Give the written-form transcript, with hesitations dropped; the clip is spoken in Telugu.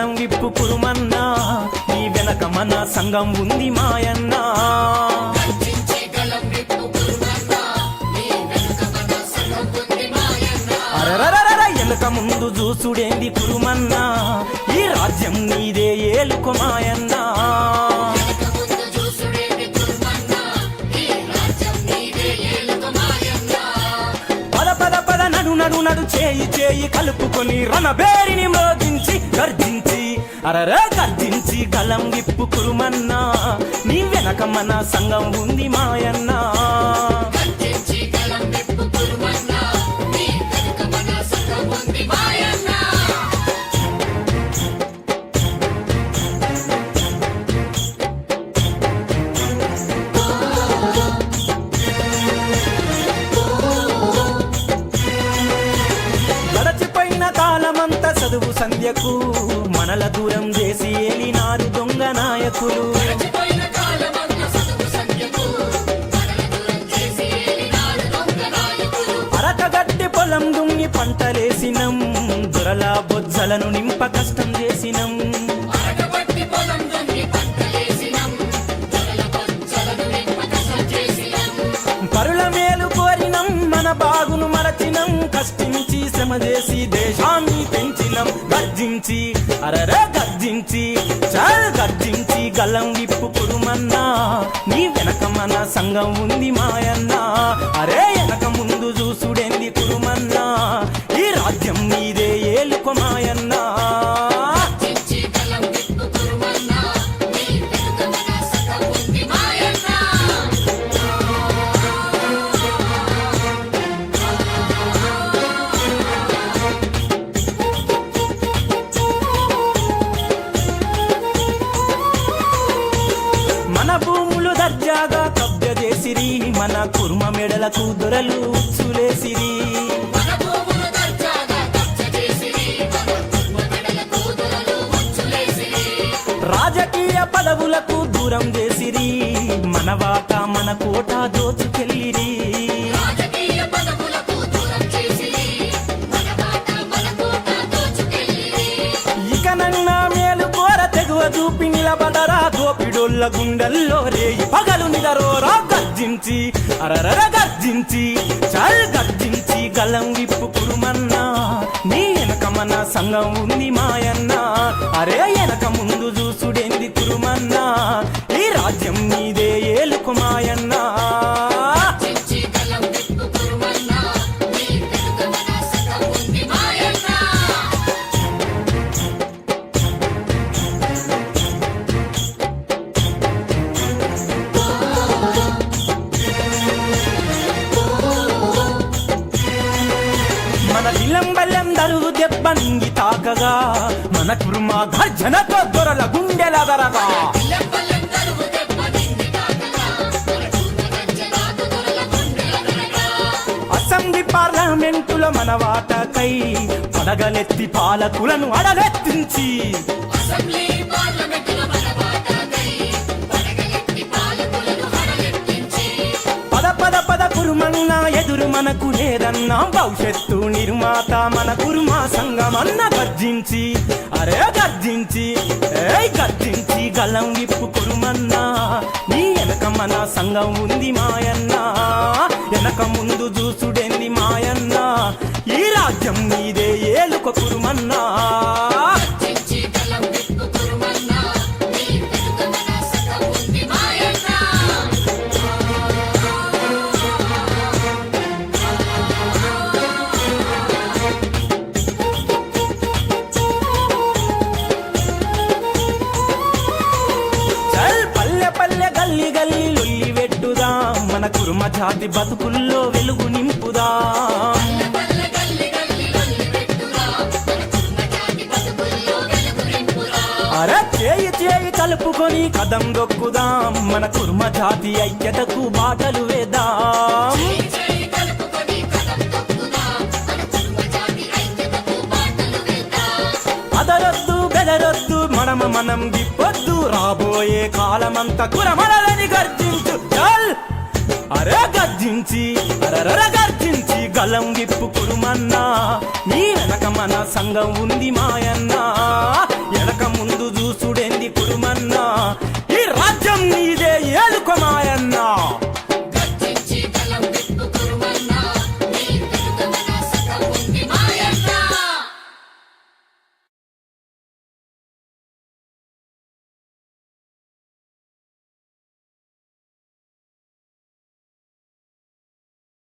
గలం విప్పు కురుమన్నా నీ వెనక మన సంఘం ఉంది మాయన్నా అరరరర ఎనక ముందు చూసుడేంది కురుమన్నా ఈ రాజ్యం నీదే ఏలుకో మాయన్నా నడు నడు చేయి చేయి కలుపుకొని రణబేరిని మ్రోగించి గర్జించి అరరే గర్జించి గలం విప్పు కురుమన్నా నీ వెనక మన సంఘం ఉంది మాయన్నా కాలమంతా చదువు సంధ్యకు మనల దూరం చేసి ఏలినారు దొంగ నాయకులు అరకగట్టి పొలం దుమ్మి పంటలేసినం దొరల బొజ్జలను నింప కష్టం చేసినం పరుల మేలు కోరినం మన బాగును మరచినం కష్టించి శ్రమ చేసి దేశాన్ని పెంచినం గర్జించి అరరే గర్జించి చాలు గర్జించి గల్లం విప్పు కురుమన్నా నీ వెనక మన సంఘం ఉంది మాయన్నా అరే వెనక ముందు చూసుడేంది కురుమన్నా ఈ రాజ్యం నీదే ఏలుకో మాయన్నా మన భూములు దర్జాగా కబ్జ చేసిరి మన కుర్మ మెడలకు దొరలు ఉచ్చులేసిరి రాజకీయ పదవులకు దూరం చేసిరి మన వాట మన కోట దోచుకెళ్ళిరి ఇక నన్న మేలు కోర తెగువ చూపి నిలబడరా దోపిడోళ్ళ గుండెల్లో రేయి పగలు నిదరోరా గర్జించి అరరర గర్జించి చల్ గర్జించి గలం విప్పు కురుమన్నా నీ వెనక మన సంఘం ఉంది మాయన్నా అరే వెనక ముందు చూసుడేంది కురుమన్నా ఈ రాజ్యం నీదే ఏలుకో మాయన్నా మన విలంబలం దరువు దెబ్బ నింగి తాకగా మన కుర్మ గర్జనతో దొరల గుండెలగరగా అసెంబ్లీ పార్లమెంటులో మన వాటకై పడగలెత్తి పాలకులను అడగెత్తించి పద కురుమన్నా ఎదురు మనకు లేదన్నా భవిష్యత్తు నిర్మాత మన కురుమా సంఘమన్న గర్జించి అరే గర్జించి గర్జించి గల్లం విప్పు కురుమన్నా నీ వెనక మన సంఘం ఉంది మాయన్నా వెనక ముందు చూసుడేంది మాయన్నా ఈ రాజ్యం నీదే ఏలుకో కురుమన్నా గల్లి గల్లి లొల్లి వెట్టుదాం మన కుర్మ జాతి బతుకుల్లో వెలుగు నింపుదాం అరే చేయి చేయి కలుపుకొని కదం దొక్కుదాం మన కుర్మ జాతి ఐక్యతకు బాటలు వేద్దాం అదరొద్దు బెదరొద్దు మనం విప్పొద్దు రాబోయే కాలమంతా కురమలని గర్జించు చల్ అరే గర్జించి అరర గర్జించి గలం విప్పు కురుమన్నా నీ వెనక మన సంఘం ఉంది మాయన్నా ఎనక ముందు చూసుడేంది కురుమన్నా ఈ రాజ్యం నీదే